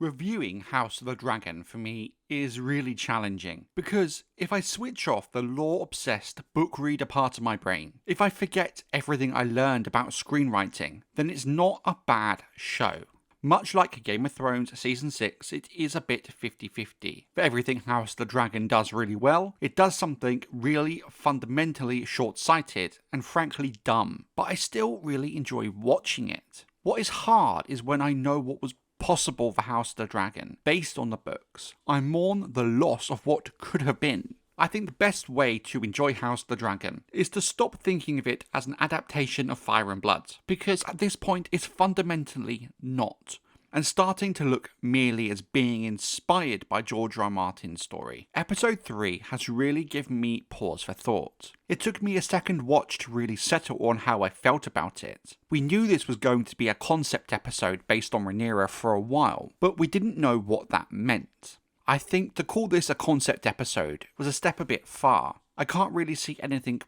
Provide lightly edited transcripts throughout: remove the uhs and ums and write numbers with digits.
Reviewing House of the Dragon for me is really challenging, because if I switch off the lore-obsessed book reader part of my brain, if I forget everything I learned about screenwriting, then it's not a bad show. Much like Game of Thrones Season 6, it is a bit 50-50. For everything House of the Dragon does really well, it does something really fundamentally short-sighted and frankly dumb, but I still really enjoy watching it. What is hard is when I know what was possible for House of the Dragon based on the books. I mourn the loss of what could have been. I think the best way to enjoy House of the Dragon is to stop thinking of it as an adaptation of Fire and Blood, because at this point it's fundamentally not, and starting to look merely as being inspired by George R. R. Martin's story. Episode 3 has really given me pause for thought. It took me a second watch to really settle on how I felt about it. We knew this was going to be a concept episode based on Rhaenyra for a while, but we didn't know what that meant. I think to call this a concept episode was a step a bit far. I can't really see anything,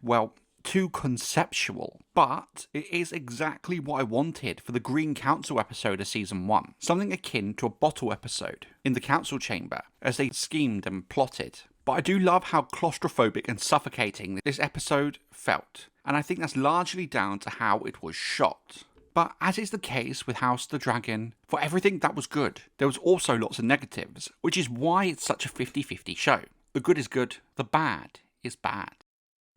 too conceptual, but it is exactly what I wanted for the Green Council episode of Season 1. Something akin to a bottle episode in the council chamber as they schemed and plotted. But I do love how claustrophobic and suffocating this episode felt, and I think that's largely down to how it was shot. But as is the case with House of the Dragon, for everything that was good, there was also lots of negatives, which is why it's such a 50-50 show. The good is good, the bad is bad.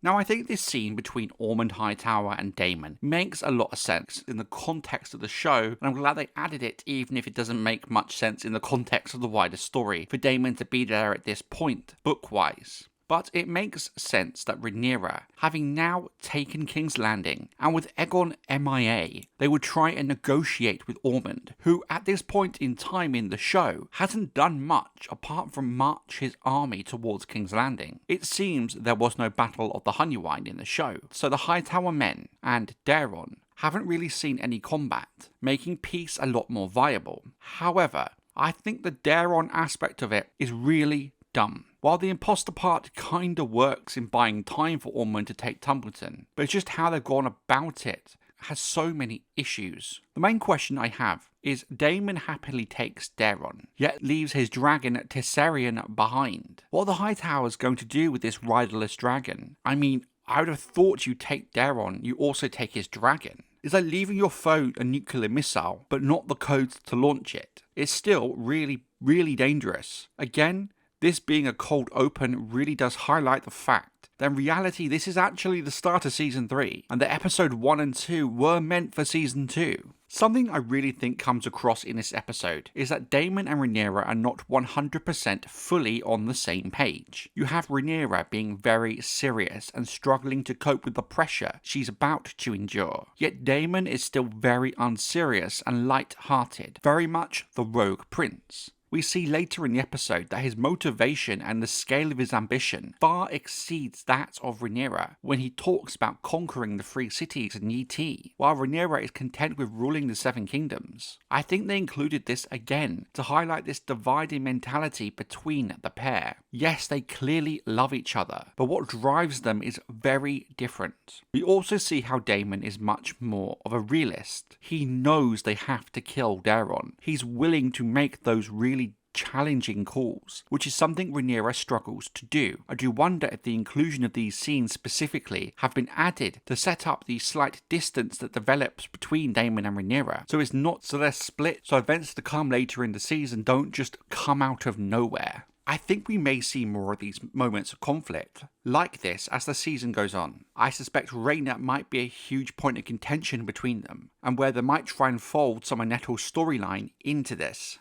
Now I think this scene between Ormond Hightower and Daemon makes a lot of sense in the context of the show, and I'm glad they added it even if it doesn't make much sense in the context of the wider story for Daemon to be there at this point, book-wise. But it makes sense that Rhaenyra, having now taken King's Landing, and with Aegon MIA, they would try and negotiate with Ormond, who at this point in time in the show hasn't done much apart from march his army towards King's Landing. It seems there was no Battle of the Honeywine in the show, so the Hightower men and Daeron haven't really seen any combat, making peace a lot more viable. However, I think the Daeron aspect of it is really dumb. While the imposter part kinda works in buying time for Ormond to take Tumbleton, but it's just how they've gone about it has so many issues. The main question I have is Daemon happily takes Daeron, yet leaves his dragon Tessarion behind. What are the Hightowers going to do with this riderless dragon? I mean, I would have thought you take Daeron, you also take his dragon. It's like leaving your foe a nuclear missile, but not the codes to launch it. It's still really, really dangerous. Again, this being a cold open really does highlight the fact that in reality this is actually the start of Season 3, and that Episode 1 and 2 were meant for Season 2. Something I really think comes across in this episode is that Daemon and Rhaenyra are not 100% fully on the same page. You have Rhaenyra being very serious and struggling to cope with the pressure she's about to endure, yet Daemon is still very unserious and light-hearted, very much the rogue prince. We see later in the episode that his motivation and the scale of his ambition far exceeds that of Rhaenyra when he talks about conquering the 3 cities in Yi Ti, while Rhaenyra is content with ruling the 7 kingdoms. I think they included this again to highlight this dividing mentality between the pair. Yes, they clearly love each other, but what drives them is very different. We also see how Daemon is much more of a realist. He knows they have to kill Daeron. He's willing to make those really challenging calls, which is something Rhaenyra struggles to do. I do wonder if the inclusion of these scenes specifically have been added to set up the slight distance that develops between Daemon and Rhaenyra, so it's not so they're split, so events to come later in the season don't just come out of nowhere. I think we may see more of these moments of conflict like this as the season goes on. I suspect Rhaenyra might be a huge point of contention between them, and where they might try and fold some of Nettle's storyline into this.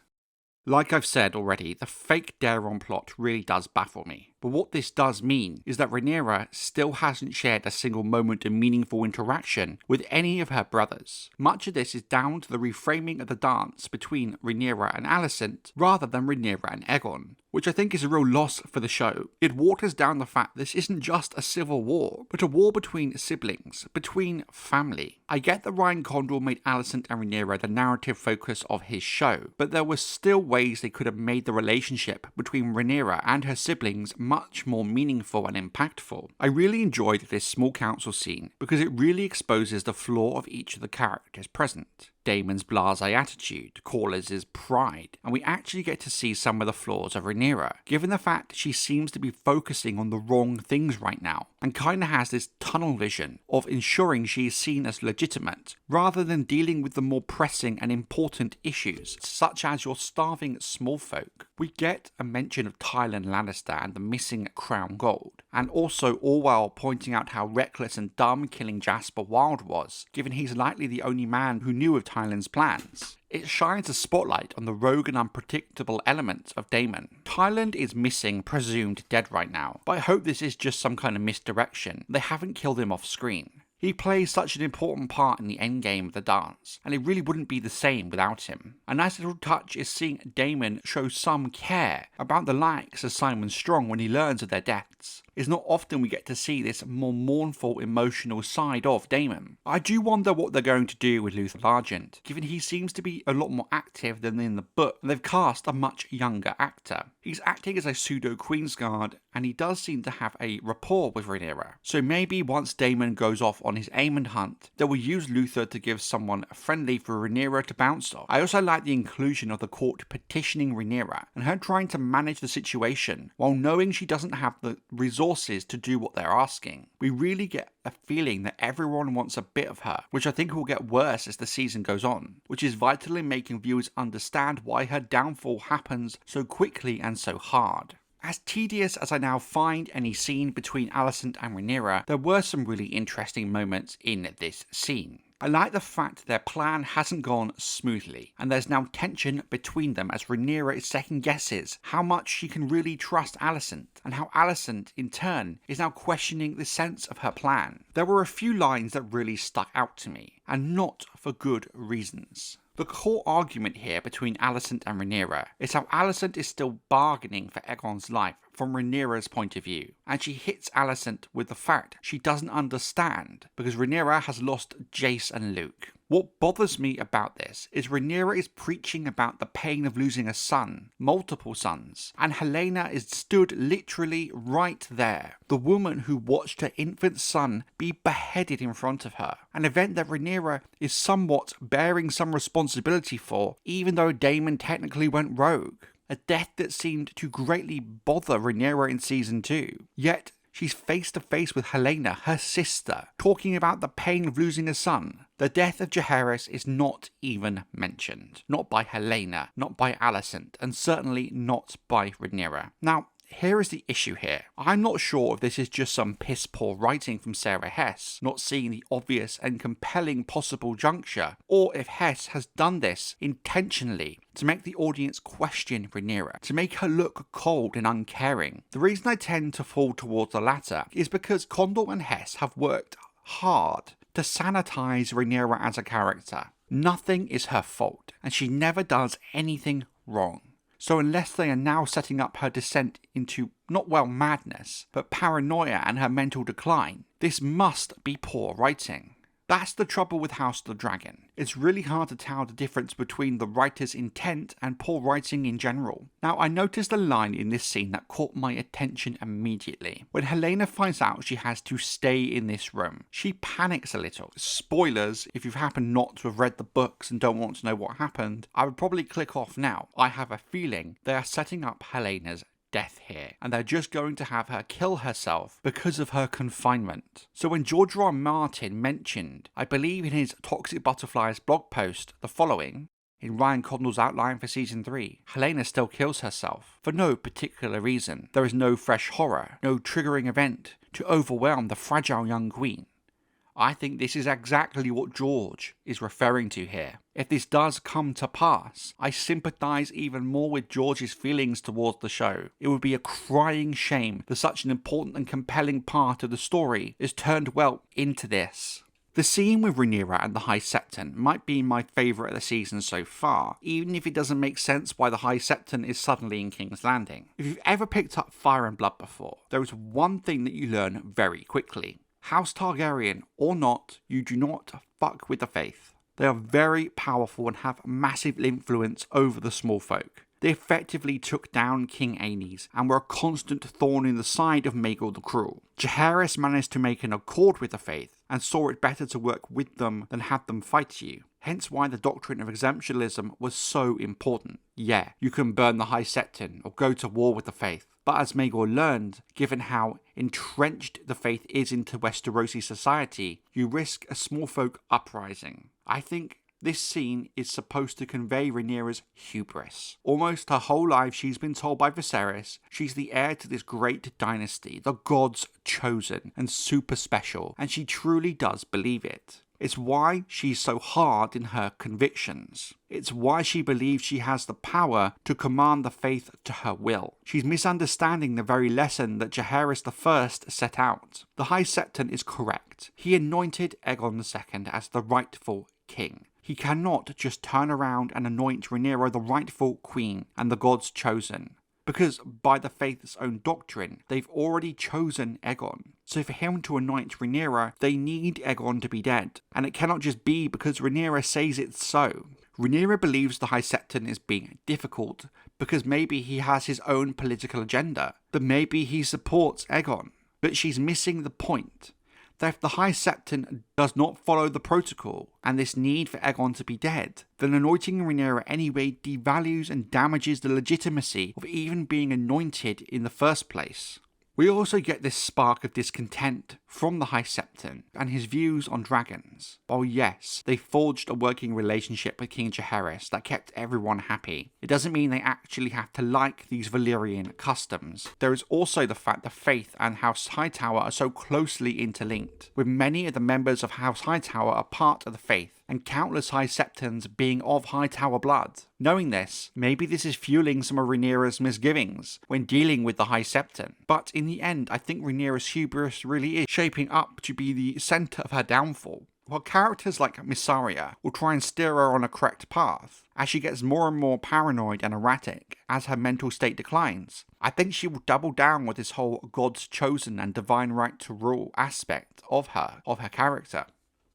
Like I've said already, the fake Daeron plot really does baffle me. But what this does mean is that Rhaenyra still hasn't shared a single moment of meaningful interaction with any of her brothers. Much of this is down to the reframing of the dance between Rhaenyra and Alicent rather than Rhaenyra and Aegon, which I think is a real loss for the show. It waters down the fact this isn't just a civil war, but a war between siblings, between family. I get that Ryan Condal made Alicent and Rhaenyra the narrative focus of his show, but there were still ways they could have made the relationship between Rhaenyra and her siblings much more meaningful and impactful. I really enjoyed this small council scene because it really exposes the flaw of each of the characters present. Daemon's blasé attitude, Corlys' pride, and we actually get to see some of the flaws of Rhaenyra, given the fact she seems to be focusing on the wrong things right now, and kinda has this tunnel vision of ensuring she is seen as legitimate, rather than dealing with the more pressing and important issues, such as your starving small folk. We get a mention of Tywin Lannister and the missing crown gold, and also all while pointing out how reckless and dumb killing Jasper Wild was, given he's likely the only man who knew of Tywin's plans. It shines a spotlight on the rogue and unpredictable elements of Daemon. Tywin is missing, presumed dead right now, but I hope this is just some kind of misdirection. They haven't killed him off screen. He plays such an important part in the endgame of the dance, and it really wouldn't be the same without him. A nice little touch is seeing Daemon show some care about the likes of Simon Strong when he learns of their deaths. It's not often we get to see this more mournful, emotional side of Daemon. I do wonder what they're going to do with Luther Largent, given he seems to be a lot more active than in the book, and they've cast a much younger actor. He's acting as a pseudo-Queensguard, and he does seem to have a rapport with Rhaenyra. So maybe once Daemon goes off on his Aemon hunt, they will use Luther to give someone friendly for Rhaenyra to bounce off. I also like the inclusion of the court petitioning Rhaenyra, and her trying to manage the situation, while knowing she doesn't have the resources to do what they're asking. We really get a feeling that everyone wants a bit of her, which I think will get worse as the season goes on, which is vital in making viewers understand why her downfall happens so quickly and so hard. As tedious as I now find any scene between Alicent and Rhaenyra, there were some really interesting moments in this scene. I like the fact their plan hasn't gone smoothly, and there's now tension between them as Rhaenyra second guesses how much she can really trust Alicent, and how Alicent, in turn, is now questioning the sense of her plan. There were a few lines that really stuck out to me, and not for good reasons. The core argument here between Alicent and Rhaenyra is how Alicent is still bargaining for Aegon's life from Rhaenyra's point of view, and she hits Alicent with the fact she doesn't understand because Rhaenyra has lost Jace and Luke. What bothers me about this is Rhaenyra is preaching about the pain of losing a son, multiple sons, and Helaena is stood literally right there, the woman who watched her infant son be beheaded in front of her, an event that Rhaenyra is somewhat bearing some responsibility for, even though Daemon technically went rogue. A death that seemed to greatly bother Rhaenyra in Season 2. Yet, she's face to face with Helaena, her sister, talking about the pain of losing a son. The death of Jaehaerys is not even mentioned. Not by Helaena, not by Alicent, and certainly not by Rhaenyra. Now, here is the issue here. I'm not sure if this is just some piss-poor writing from Sarah Hess, not seeing the obvious and compelling possible juncture, or if Hess has done this intentionally to make the audience question Rhaenyra, to make her look cold and uncaring. The reason I tend to fall towards the latter is because Condal and Hess have worked hard to sanitize Rhaenyra as a character. Nothing is her fault, and she never does anything wrong. So unless they are now setting up her descent into, not well madness, but paranoia and her mental decline, this must be poor writing. That's the trouble with House of the Dragon. It's really hard to tell the difference between the writer's intent and poor writing in general. Now, I noticed a line in this scene that caught my attention immediately. When Helaena finds out she has to stay in this room, she panics a little. Spoilers, if you've happened not to have read the books and don't want to know what happened, I would probably click off now. I have a feeling they are setting up Helena's death here, and they're just going to have her kill herself because of her confinement. So when George R. R. Martin mentioned, I believe in his Toxic Butterflies blog post, the following, in Ryan Condal's outline for Season 3, Helaena still kills herself, for no particular reason. There is no fresh horror, no triggering event to overwhelm the fragile young queen. I think this is exactly what George is referring to here. If this does come to pass, I sympathise even more with George's feelings towards the show. It would be a crying shame that such an important and compelling part of the story is turned well into this. The scene with Rhaenyra and the High Septon might be my favourite of the season so far, even if it doesn't make sense why the High Septon is suddenly in King's Landing. If you've ever picked up Fire and Blood before, there is one thing that you learn very quickly. House Targaryen or not, you do not fuck with the faith. They are very powerful and have massive influence over the small folk. They effectively took down King Aenys and were a constant thorn in the side of Maegor the Cruel. Jaehaerys managed to make an accord with the faith and saw it better to work with them than have them fight you. Hence why the doctrine of exemptionalism was so important. Yeah, you can burn the High Septon or go to war with the faith. But as Maegor learned, given how entrenched the faith is into Westerosi society, you risk a small folk uprising. I think this scene is supposed to convey Rhaenyra's hubris. Almost her whole life she's been told by Viserys she's the heir to this great dynasty, the gods chosen and super special, and she truly does believe it. It's why she's so hard in her convictions. It's why she believes she has the power to command the faith to her will. She's misunderstanding the very lesson that Jaehaerys I set out. The High Septon is correct. He anointed Aegon II as the rightful king. He cannot just turn around and anoint Rhaenyra the rightful queen and the gods chosen. Because by the faith's own doctrine, they've already chosen Aegon. So for him to anoint Rhaenyra, they need Aegon to be dead. And it cannot just be because Rhaenyra says it's so. Rhaenyra believes the High Septon is being difficult because maybe he has his own political agenda. But maybe he supports Aegon. But she's missing the point. That if the High Septon does not follow the protocol, and this need for Aegon to be dead, then anointing Rhaenyra anyway devalues and damages the legitimacy of even being anointed in the first place. We also get this spark of discontent from the High Septon and his views on dragons. While yes, they forged a working relationship with King Jaehaerys that kept everyone happy, it doesn't mean they actually have to like these Valyrian customs. There is also the fact that Faith and House Hightower are so closely interlinked, with many of the members of House Hightower a part of the Faith, and countless High Septons being of Hightower blood. Knowing this, maybe this is fueling some of Rhaenyra's misgivings when dealing with the High Septon. But in the end, I think Rhaenyra's hubris really is shaping up to be the centre of her downfall. While characters like Mysaria will try and steer her on a correct path, as she gets more and more paranoid and erratic as her mental state declines, I think she will double down with this whole God's chosen and divine right to rule aspect of her character.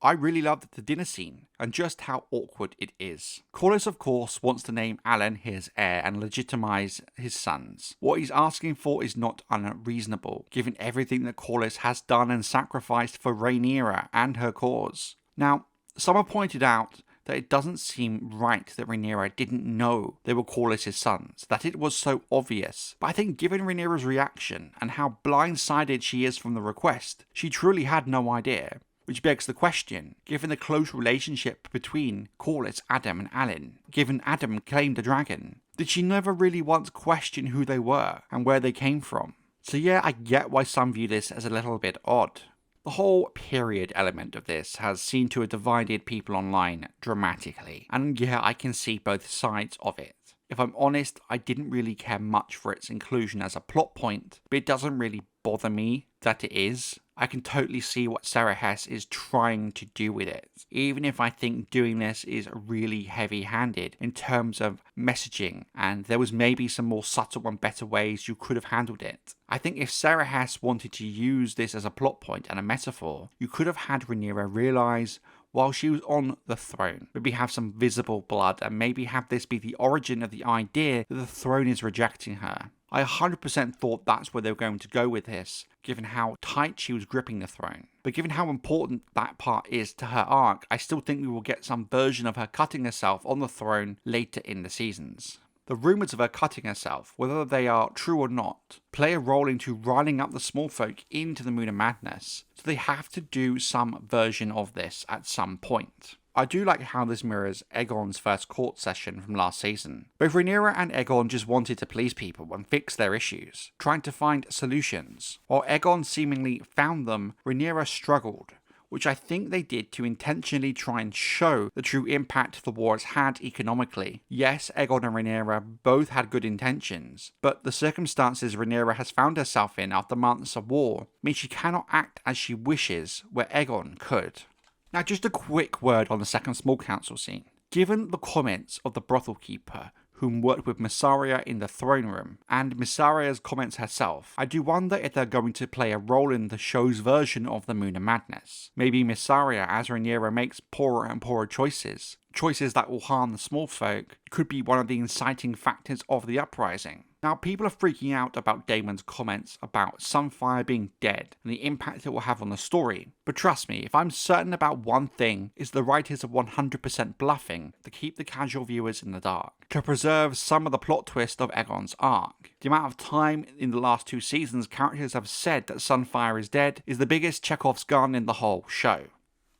I really loved the dinner scene, and just how awkward it is. Corlys, of course, wants to name Alan his heir and legitimize his sons. What he's asking for is not unreasonable, given everything that Corlys has done and sacrificed for Rhaenyra and her cause. Now, some have pointed out that it doesn't seem right that Rhaenyra didn't know they were Corlys' sons, that it was so obvious. But I think given Rhaenyra's reaction and how blindsided she is from the request, she truly had no idea. Which begs the question, given the close relationship between Corlys, Adam and Alan, given Adam claimed a dragon, did she never really once question who they were and where they came from? So yeah, I get why some view this as a little bit odd. The whole period element of this has seemed to have divided people online dramatically, and yeah, I can see both sides of it. If I'm honest, I didn't really care much for its inclusion as a plot point, but it doesn't really bother me that it is. I can totally see what Sarah Hess is trying to do with it, even if I think doing this is really heavy-handed in terms of messaging, and there was maybe some more subtle and better ways you could have handled it. I think if Sarah Hess wanted to use this as a plot point and a metaphor, you could have had Rhaenyra realise while she was on the throne, maybe have some visible blood, and maybe have this be the origin of the idea that the throne is rejecting her. I 100% thought that's where they were going to go with this, given how tight she was gripping the throne. But given how important that part is to her arc, I still think we will get some version of her cutting herself on the throne later in the seasons. The rumours of her cutting herself, whether they are true or not, play a role into riling up the small folk into the Moon of Madness, so they have to do some version of this at some point. I do like how this mirrors Aegon's first court session from last season. Both Rhaenyra and Aegon just wanted to please people and fix their issues, trying to find solutions. While Aegon seemingly found them, Rhaenyra struggled, which I think they did to intentionally try and show the true impact the war has had economically. Yes, Aegon and Rhaenyra both had good intentions, but the circumstances Rhaenyra has found herself in after months of war mean she cannot act as she wishes where Aegon could. Now, just a quick word on the second small council scene. Given the comments of the brothel keeper, whom worked with Mysaria in the throne room, and Mysaria's comments herself, I do wonder if they're going to play a role in the show's version of the Moon of Madness. Maybe Mysaria, as Rhaenyra makes poorer and poorer choices, choices that will harm the small folk could be one of the inciting factors of the uprising. Now, people are freaking out about Daemon's comments about Sunfire being dead and the impact it will have on the story. But trust me, if I'm certain about one thing, it's the writers are 100% bluffing to keep the casual viewers in the dark, to preserve some of the plot twist of Aegon's arc. The amount of time in the last 2 seasons characters have said that Sunfire is dead is the biggest Chekhov's gun in the whole show.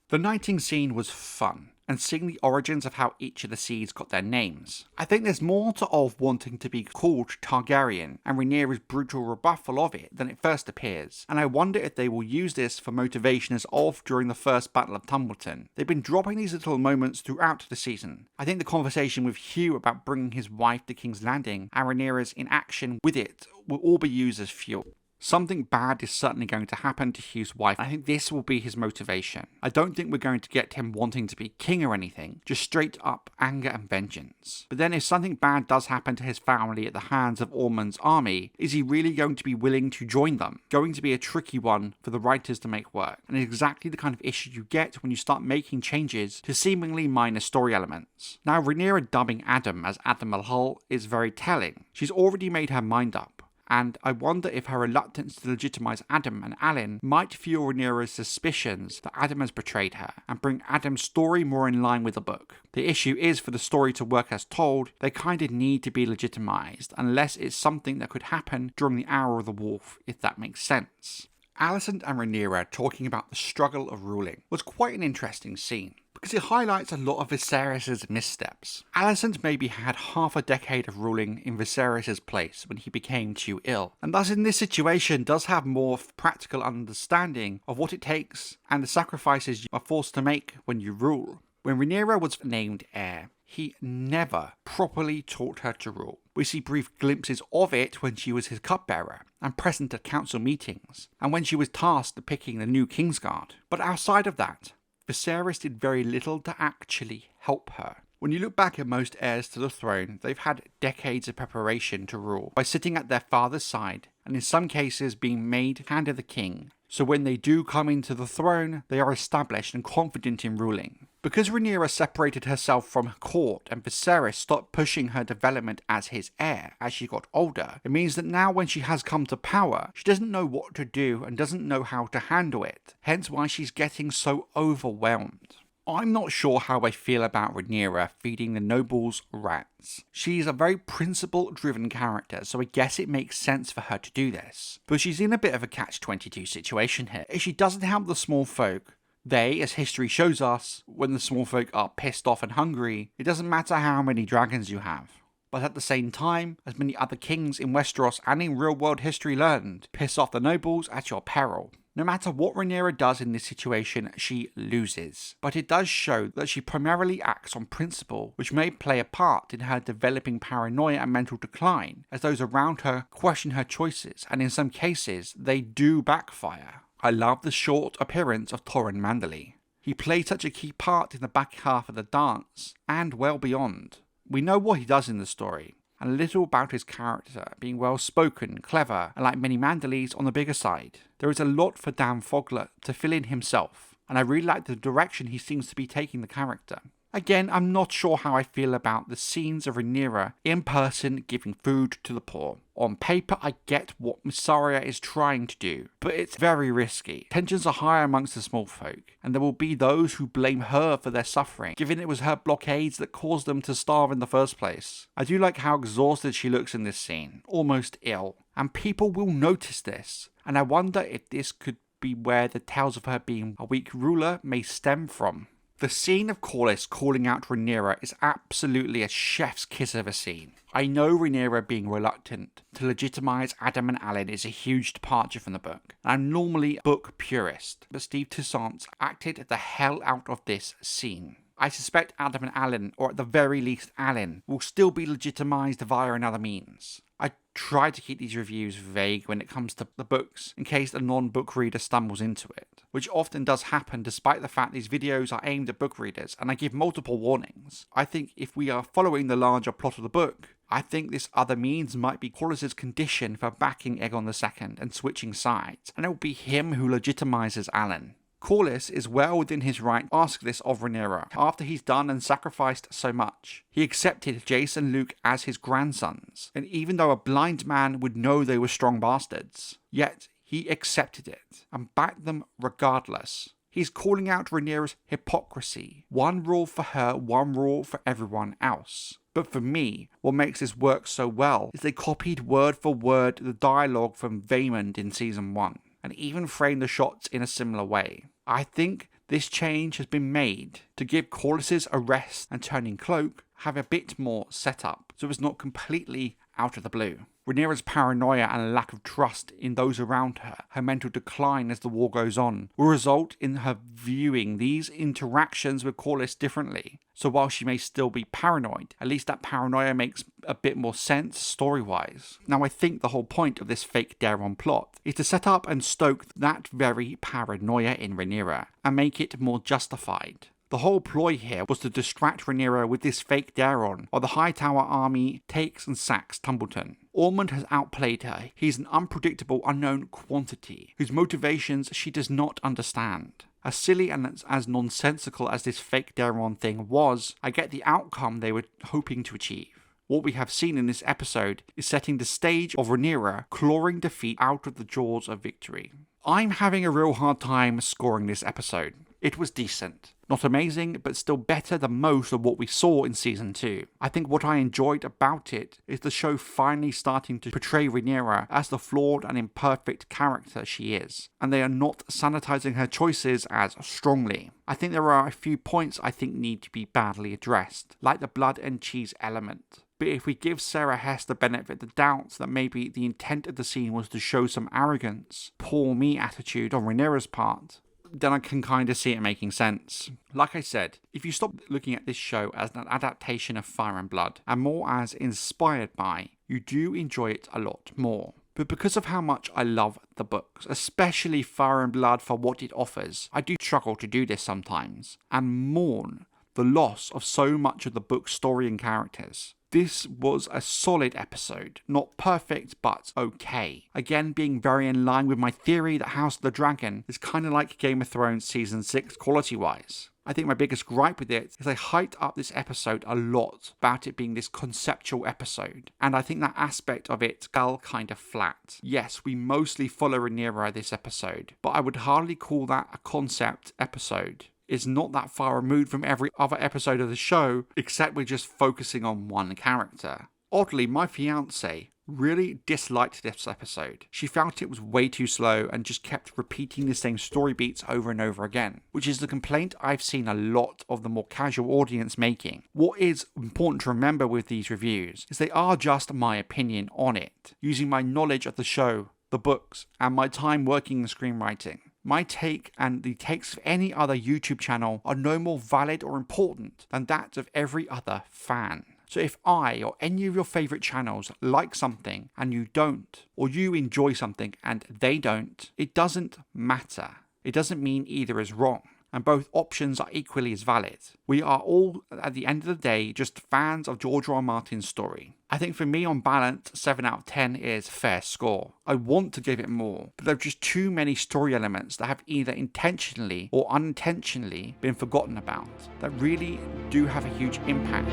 The knighting scene was fun, and seeing the origins of how each of the seeds got their names. I think there's more to Olf wanting to be called Targaryen and Rhaenyra's brutal rebuffal of it than it first appears, and I wonder if they will use this for motivation as Olf during the first Battle of Tumbleton. They've been dropping these little moments throughout the season. I think the conversation with Hugh about bringing his wife to King's Landing and Rhaenyra's inaction with it will all be used as fuel. Something bad is certainly going to happen to Hugh's wife. I think this will be his motivation. I don't think we're going to get him wanting to be king or anything, just straight up anger and vengeance. But then if something bad does happen to his family at the hands of Ormond's army, is he really going to be willing to join them? Going to be a tricky one for the writers to make work, and exactly the kind of issue you get when you start making changes to seemingly minor story elements. Now, Rhaenyra dubbing Adam as Admiral Hull is very telling. She's already made her mind up. And I wonder if her reluctance to legitimize Adam and Alicent might fuel Rhaenyra's suspicions that Adam has betrayed her, and bring Adam's story more in line with the book. The issue is, for the story to work as told, they kinda need to be legitimized, unless it's something that could happen during the Hour of the Wolf, if that makes sense. Alicent and Rhaenyra talking about the struggle of ruling was quite an interesting scene, because it highlights a lot of Viserys' missteps. Alicent maybe had half a decade of ruling in Viserys' place when he became too ill, and thus in this situation does have more practical understanding of what it takes and the sacrifices you are forced to make when you rule. When Rhaenyra was named heir, he never properly taught her to rule. We see brief glimpses of it when she was his cupbearer and present at council meetings, and when she was tasked with picking the new Kingsguard. But outside of that, Viserys did very little to actually help her. When you look back at most heirs to the throne, they've had decades of preparation to rule by sitting at their father's side, and in some cases being made hand of the king. So when they do come into the throne, they are established and confident in ruling. Because Rhaenyra separated herself from her court and Viserys stopped pushing her development as his heir as she got older, it means that now when she has come to power, she doesn't know what to do and doesn't know how to handle it, hence why she's getting so overwhelmed. I'm not sure how I feel about Rhaenyra feeding the nobles rats. She's a very principle-driven character, so I guess it makes sense for her to do this. But she's in a bit of a catch-22 situation here. If she doesn't help the small folk, they, as history shows us, when the small folk are pissed off and hungry, it doesn't matter how many dragons you have. But at the same time, as many other kings in Westeros and in real-world history learned, piss off the nobles at your peril. No matter what Rhaenyra does in this situation, she loses. But it does show that she primarily acts on principle, which may play a part in her developing paranoia and mental decline, as those around her question her choices, and in some cases, they do backfire. I love the short appearance of Torrhen Manderly. He played such a key part in the back half of the dance, and well beyond. We know what he does in the story, and a little about his character being well-spoken, clever, and like many Manderleys on the bigger side. There is a lot for Dan Fogler to fill in himself, and I really like the direction he seems to be taking the character. Again, I'm not sure how I feel about the scenes of Rhaenyra in person giving food to the poor. On paper, I get what Mysaria is trying to do, but it's very risky. Tensions are high amongst the small folk, and there will be those who blame her for their suffering, given it was her blockades that caused them to starve in the first place. I do like how exhausted she looks in this scene, almost ill, and people will notice this, and I wonder if this could be where the tales of her being a weak ruler may stem from. The scene of Corlys calling out Rhaenyra is absolutely a chef's kiss of a scene. I know Rhaenyra being reluctant to legitimize Adam and Alicent is a huge departure from the book. I'm normally a book purist, but Steve Toussaint acted the hell out of this scene. I suspect Adam and Alicent, or at the very least Alicent, will still be legitimized via another means. I try to keep these reviews vague when it comes to the books, in case a non-book reader stumbles into it, which often does happen despite the fact these videos are aimed at book readers, and I give multiple warnings. I think if we are following the larger plot of the book, I think this other means might be Corlys' condition for backing Aegon II and switching sides, and it will be him who legitimizes Alicent. Corlys is well within his right to ask this of Rhaenyra after he's done and sacrificed so much. He accepted Jace and Luke as his grandsons, and even though a blind man would know they were strong bastards, yet he accepted it and backed them regardless. He's calling out Rhaenyra's hypocrisy. One rule for her, one rule for everyone else. But for me, what makes this work so well is they copied word for word the dialogue from Vaemond in Season 1, and even framed the shots in a similar way. I think this change has been made to give Corlys' arrest and turning cloak have a bit more setup, so it's not completely out of the blue. Rhaenyra's paranoia and lack of trust in those around her, her mental decline as the war goes on, will result in her viewing these interactions with Corlys differently. So while she may still be paranoid, at least that paranoia makes a bit more sense story-wise. Now I think the whole point of this fake Daeron plot is to set up and stoke that very paranoia in Rhaenyra and make it more justified. The whole ploy here was to distract Rhaenyra with this fake Daeron while the Hightower army takes and sacks Tumbleton. Ormond has outplayed her. He's an unpredictable, unknown quantity whose motivations she does not understand. As silly and as nonsensical as this fake Daeron thing was, I get the outcome they were hoping to achieve. What we have seen in this episode is setting the stage of Rhaenyra clawing defeat out of the jaws of victory. I'm having a real hard time scoring this episode. It was decent. Not amazing, but still better than most of what we saw in Season 2. I think what I enjoyed about it is the show finally starting to portray Rhaenyra as the flawed and imperfect character she is, and they are not sanitizing her choices as strongly. I think there are a few points I think need to be badly addressed, like the blood and cheese element. But if we give Sarah Hess the benefit of the doubt that maybe the intent of the scene was to show some arrogance, poor me attitude on Rhaenyra's part, then I can kind of see it making sense. Like I said, if you stop looking at this show as an adaptation of Fire and Blood, and more as inspired by, you do enjoy it a lot more. But because of how much I love the books, especially Fire and Blood for what it offers, I do struggle to do this sometimes, and mourn the loss of so much of the book's story and characters. This was a solid episode, not perfect, but okay. Again, being very in line with my theory that House of the Dragon is kind of like Game of Thrones Season 6 quality-wise. I think my biggest gripe with it is they hyped up this episode a lot about it being this conceptual episode, and I think that aspect of it fell kind of flat. Yes, we mostly follow Rhaenyra this episode, but I would hardly call that a concept episode. It's not that far removed from every other episode of the show, except we're just focusing on one character. Oddly, my fiancée really disliked this episode. She felt it was way too slow and just kept repeating the same story beats over and over again, which is the complaint I've seen a lot of the more casual audience making. What is important to remember with these reviews is they are just my opinion on it, using my knowledge of the show, the books, and my time working in screenwriting. My take and the takes of any other YouTube channel are no more valid or important than that of every other fan. So if I or any of your favourite channels like something and you don't, or you enjoy something and they don't, it doesn't matter. It doesn't mean either is wrong, and both options are equally as valid. We are all, at the end of the day, just fans of George R. R. Martin's story. I think for me, on balance, 7 out of 10 is a fair score. I want to give it more, but there are just too many story elements that have either intentionally or unintentionally been forgotten about that really do have a huge impact.